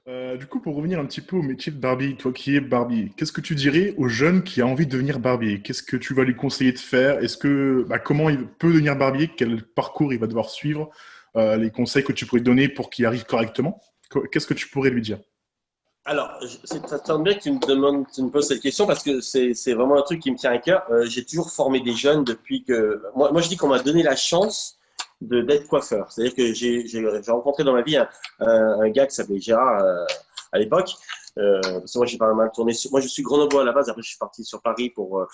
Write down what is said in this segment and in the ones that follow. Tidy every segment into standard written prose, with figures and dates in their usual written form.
Du coup, pour revenir un petit peu au métier de barbier, toi qui es barbier, qu'est-ce que tu dirais aux jeunes qui a envie de devenir barbier? Qu'est-ce que tu vas lui conseiller de faire? Comment il peut devenir barbier? Quel parcours il va devoir suivre? Les conseils que tu pourrais donner pour qu'il arrive correctement? Qu'est-ce que tu pourrais lui dire? Alors, ça tombe bien que tu me poses cette question parce que c'est vraiment un truc qui me tient à cœur. J'ai toujours formé des jeunes depuis que. Moi je dis qu'on m'a donné la chance d'être coiffeur. C'est-à-dire que j'ai rencontré dans ma vie un gars qui s'appelait Gérard à l'époque. Parce que moi, j'ai pas mal tourné. Moi, je suis grenoblois à la base. Après, je suis parti sur Paris pour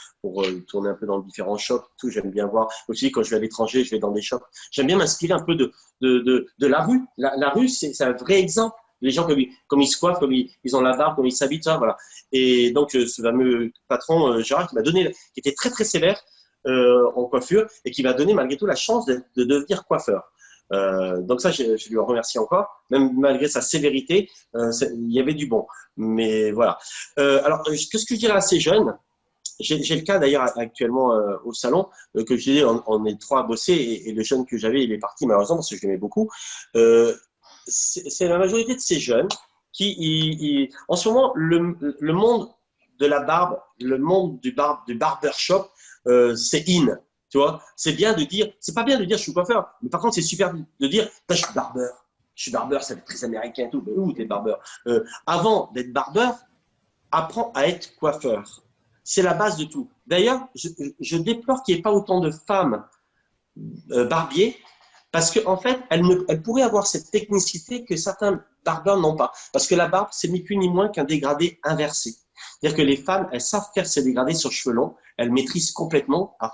tourner un peu dans différents shops. Tout, j'aime bien voir. Aussi, quand je vais à l'étranger, je vais dans des shops. J'aime bien m'inspirer un peu de la rue. La rue, c'est un vrai exemple. Les gens, comme ils se coiffent, ils ont la barbe, comme ils s'habillent, ça, voilà. Et donc, ce fameux patron, Gérard, qui m'a donné, qui était très, très sévère en coiffure et qui m'a donné malgré tout la chance de devenir coiffeur. Donc ça, je lui en remercie encore, même malgré sa sévérité, il y avait du bon. Mais voilà. Alors, qu'est-ce que je dirais à ces jeunes? J'ai le cas d'ailleurs actuellement au salon, que je disais, on est trois à bosser et le jeune que j'avais, il est parti malheureusement parce que je l'aimais beaucoup. Euh, c'est la majorité de ces jeunes qui, en ce moment, le monde de la barbe, le monde du barbershop, c'est in. Tu vois, c'est bien de dire, c'est pas bien de dire je suis coiffeur, mais par contre, c'est super de dire je suis barbeur. Je suis barbeur, ça fait très américain et tout. Mais où t'es barbeur? Avant d'être barbeur, apprends à être coiffeur. C'est la base de tout. D'ailleurs, je déplore qu'il n'y ait pas autant de femmes barbiers parce qu'en en fait, elles pourraient avoir cette technicité que certains barbeurs n'ont pas. Parce que la barbe, c'est ni plus ni moins qu'un dégradé inversé. C'est-à-dire que les femmes, elles savent faire ces dégradés sur cheveux longs, elles maîtrisent complètement, alors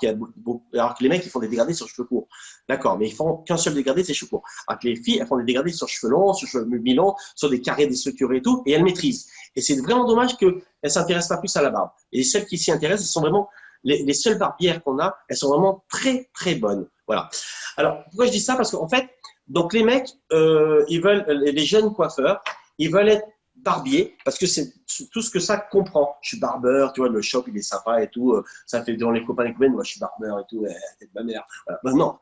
que les mecs, ils font des dégradés sur cheveux courts. D'accord, mais ils font qu'un seul dégradé, c'est cheveux courts. Alors que les filles, elles font des dégradés sur cheveux longs, sur cheveux mi-longs, sur des carrés déstructurés et tout, et elles maîtrisent. Et c'est vraiment dommage qu'elles ne s'intéressent pas plus à la barbe. Et celles qui s'y intéressent, elles sont vraiment les seules barbières qu'on a, elles sont vraiment très, très bonnes. Voilà. Alors, pourquoi je dis ça? Parce qu'en fait, donc les mecs, ils veulent, les jeunes coiffeurs, ils veulent être barbiers parce que c'est tout ce que ça comprend. Je suis barbeur, tu vois, le shop, il est sympa et tout. Ça fait dans les copains et copaines, moi, je suis barbeur et tout. T'es de ma mère. Voilà. Ben non,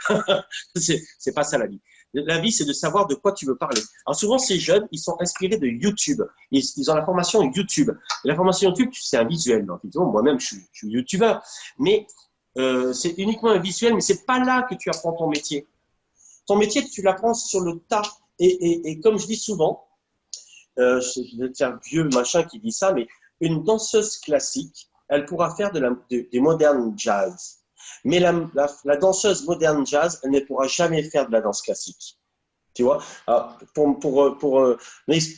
c'est pas ça la vie. La vie, c'est de savoir de quoi tu veux parler. Alors souvent, ces jeunes, ils sont inspirés de YouTube. Ils ont la formation YouTube. Et la formation YouTube, c'est un visuel. Donc, moi-même, je suis YouTubeur. Mais c'est uniquement un visuel, mais c'est pas là que tu apprends ton métier. Ton métier, tu l'apprends sur le tas. Et comme je dis souvent, c'est un vieux machin qui dit ça, mais une danseuse classique, elle pourra faire des modernes jazz. Mais la danseuse moderne jazz, elle ne pourra jamais faire de la danse classique. Tu vois? Alors, pour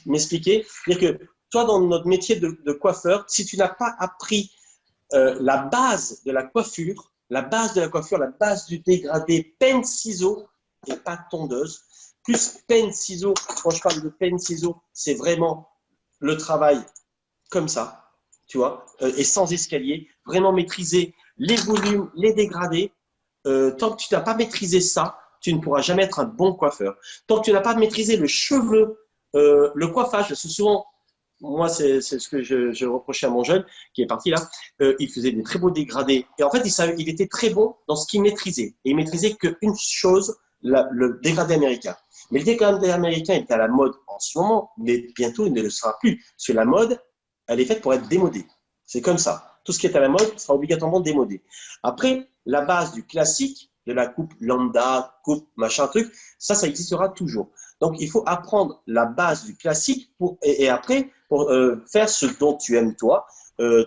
m'expliquer, c'est-à-dire que toi, dans notre métier de coiffeur, si tu n'as pas appris la base de la coiffure, la base du dégradé, peine ciseaux et pas tondeuse. Plus peine ciseaux, quand je parle de peine ciseaux, c'est vraiment le travail comme ça, tu vois, et sans escalier, vraiment maîtriser les volumes, les dégradés. Tant que tu n'as pas maîtrisé ça, tu ne pourras jamais être un bon coiffeur. Tant que tu n'as pas maîtrisé le cheveu, le coiffage, parce que souvent, moi, c'est ce que je reprochais à mon jeune qui est parti là. Il faisait des très beaux dégradés. Et en fait, il était très bon dans ce qu'il maîtrisait. Et il maîtrisait qu'une chose, le dégradé américain. Mais le dégradé américain est à la mode en ce moment, mais bientôt il ne le sera plus. Parce que la mode, elle est faite pour être démodée. C'est comme ça. Tout ce qui est à la mode sera obligatoirement démodé. Après, la base du classique, de la coupe lambda, coupe machin truc, ça existera toujours. Donc, il faut apprendre la base du classique et après, pour faire ce dont tu aimes toi,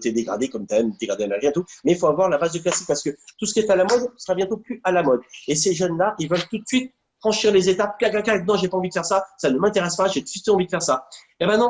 t'es dégradé comme tu aimes, dégradé américain, tout. Mais il faut avoir la base du classique parce que tout ce qui est à la mode sera bientôt plus à la mode. Et ces jeunes-là, ils veulent tout de suite franchir les étapes. Non, j'ai pas envie de faire ça, ça ne m'intéresse pas, j'ai tout de suite envie de faire ça. Et ben non,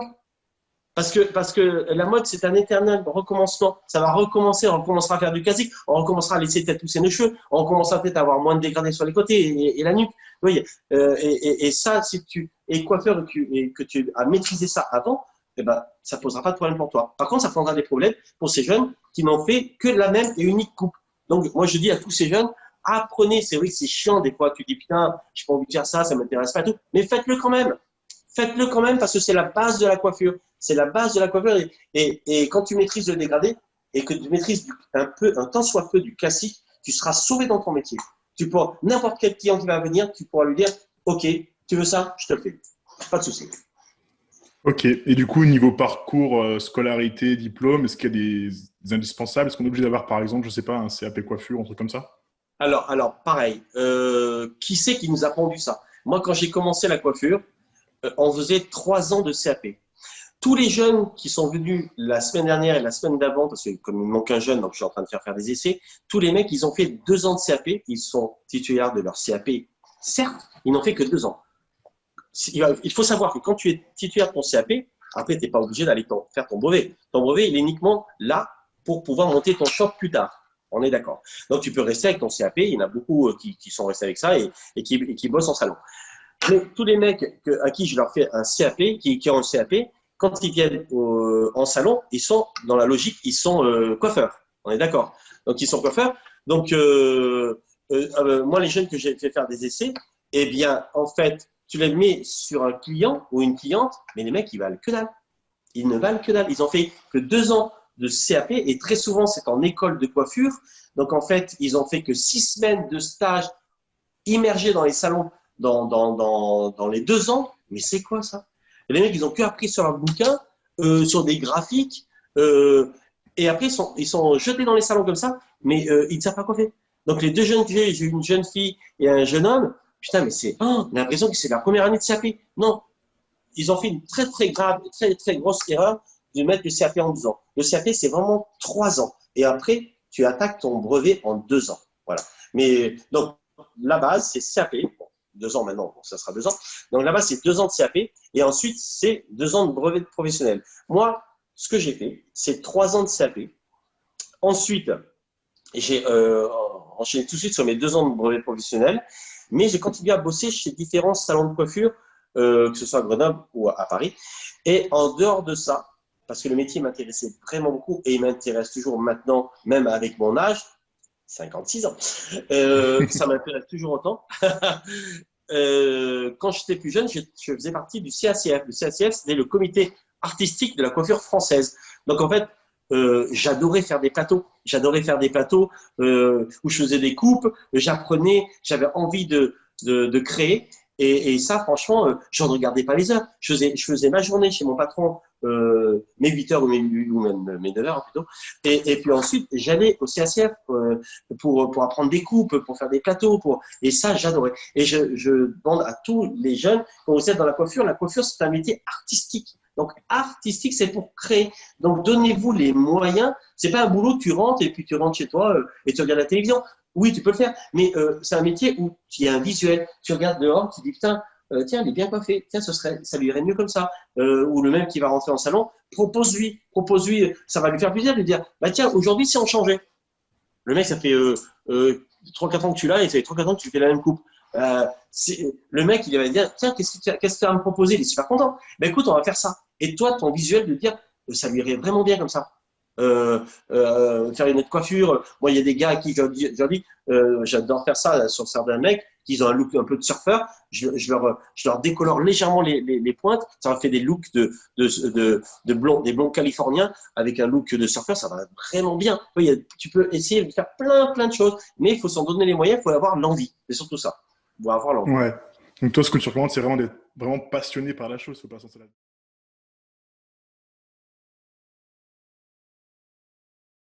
parce que la mode, c'est un éternel recommencement. Ça va recommencer, on recommencera à faire du classique, on recommencera à laisser peut-être pousser nos cheveux, on recommencera peut-être à avoir moins de dégradés sur les côtés et la nuque. Oui, et ça, si tu es coiffeur et que tu as maîtrisé ça avant, eh ben, ça ne posera pas de problème pour toi. Par contre, ça prendra des problèmes pour ces jeunes qui n'ont fait que la même et unique coupe. Donc, moi, je dis à tous ces jeunes, apprenez. C'est vrai que c'est chiant, des fois, tu dis, putain, je n'ai pas envie de faire ça, ça ne m'intéresse pas, tout. Mais faites-le quand même. Faites-le quand même parce que c'est la base de la coiffure. C'est la base de la coiffure. Et quand tu maîtrises le dégradé et que tu maîtrises un tant soit peu du classique, tu seras sauvé dans ton métier. N'importe quel client qui va venir, tu pourras lui dire, OK, tu veux ça, je te le fais. Pas de souci. Ok. Et du coup, niveau parcours, scolarité, diplôme, est-ce qu'il y a des indispensables? Est-ce qu'on est obligé d'avoir, par exemple, je sais pas, un CAP coiffure, un truc comme ça? Pareil, qui c'est qui nous a pondu ça? Moi, quand j'ai commencé la coiffure, on faisait 3 ans de CAP. Tous les jeunes qui sont venus la semaine dernière et la semaine d'avant, parce que comme il me manque un jeune, donc je suis en train de faire des essais, tous les mecs, ils ont fait 2 ans de CAP, ils sont titulaires de leur CAP. Certes, ils n'ont fait que 2 ans. Il faut savoir que quand tu es titulaire de ton CAP, après, tu n'es pas obligé d'aller faire ton brevet. Ton brevet, il est uniquement là pour pouvoir monter ton shop plus tard. On est d'accord. Donc, tu peux rester avec ton CAP. Il y en a beaucoup qui sont restés avec ça et qui bossent en salon. Mais tous les mecs à qui je leur fais un CAP, qui ont un CAP, quand ils viennent en salon, ils sont dans la logique, ils sont coiffeurs. On est d'accord. Donc, ils sont coiffeurs. Donc, moi, les jeunes que j'ai fait faire des essais, eh bien, en fait, tu les mets sur un client ou une cliente, mais les mecs, ils valent que dalle. Ils ne valent que dalle. Ils ont fait que 2 ans de CAP et très souvent, c'est en école de coiffure. Donc, en fait, ils ont fait que 6 semaines de stage immergés dans les salons dans les 2 ans. Mais c'est quoi ça? Et les mecs, ils ont que appris sur un bouquin, sur des graphiques, et après, ils sont jetés dans les salons comme ça, mais ils ne savent pas quoi faire. Donc, les deux jeunes que j'ai une jeune fille et un jeune homme, putain, mais on a l'impression que c'est la première année de CAP. Non, ils ont fait une très, très grave, très, très grosse erreur de mettre le CAP en 2 ans. Le CAP, c'est vraiment 3 ans. Et après, tu attaques ton brevet en 2 ans. Voilà. Mais donc, la base, c'est CAP. Bon, 2 ans maintenant, bon, ça sera 2 ans. Donc, la base, c'est 2 ans de CAP. Et ensuite, c'est 2 ans de brevet de professionnel. Moi, ce que j'ai fait, c'est 3 ans de CAP. Ensuite, j'ai enchaîné tout de suite sur mes 2 ans de brevet professionnel. Mais j'ai continué à bosser chez différents salons de coiffure, que ce soit à Grenoble ou à Paris. Et en dehors de ça, parce que le métier m'intéressait vraiment beaucoup et il m'intéresse toujours maintenant, même avec mon âge, 56 ans, ça m'intéresse toujours autant. Quand j'étais plus jeune, je faisais partie du CACF. Le CACF, c'était le comité artistique de la coiffure française. Donc en fait, j'adorais faire des plateaux. J'adorais faire des plateaux où je faisais des coupes, j'apprenais, j'avais envie de créer. Et ça, franchement, je ne regardais pas les heures. Je faisais ma journée chez mon patron, mes 8 heures ou même mes 9 heures plutôt. Et puis ensuite, j'allais au CACF pour apprendre des coupes, pour faire des plateaux. Et ça, j'adorais. Et je demande à tous les jeunes, quand vous êtes dans la coiffure, c'est un métier artistique. Donc, artistique, c'est pour créer. Donc, donnez-vous les moyens. C'est pas un boulot, tu rentres et puis tu rentres chez toi et tu regardes la télévision. Oui, tu peux le faire, mais c'est un métier où il y a un visuel. Tu regardes dehors, tu dis putain, tiens, il est bien coiffé. Tiens, ça lui irait mieux comme ça. Ou le même qui va rentrer en salon, propose-lui, ça va lui faire plaisir de lui dire, bah tiens, aujourd'hui, si on changeait. Le mec, ça fait 3-4 ans que tu l'as et ça fait 3-4 ans que tu fais la même coupe. Le mec, il va dire, tiens, qu'est-ce que tu vas me proposer? Il est super content. Ben écoute, on va faire ça. Et toi, ton visuel de dire, ça lui irait vraiment bien comme ça. Faire une autre coiffure. Moi, il y a des gars à qui je leur dis j'adore faire ça sur certains mecs qui ont un look un peu de surfeur. Je leur décolore légèrement les pointes. Ça me fait des looks de blonds, des blonds californiens avec un look de surfeur. Ça va vraiment bien. Tu peux essayer de faire plein de choses, mais il faut s'en donner les moyens. Il faut avoir l'envie. C'est surtout ça. Il faut avoir l'envie. Ouais. Donc toi, ce que tu recommandes, c'est vraiment d'être vraiment passionné par la chose. Faut pas s'en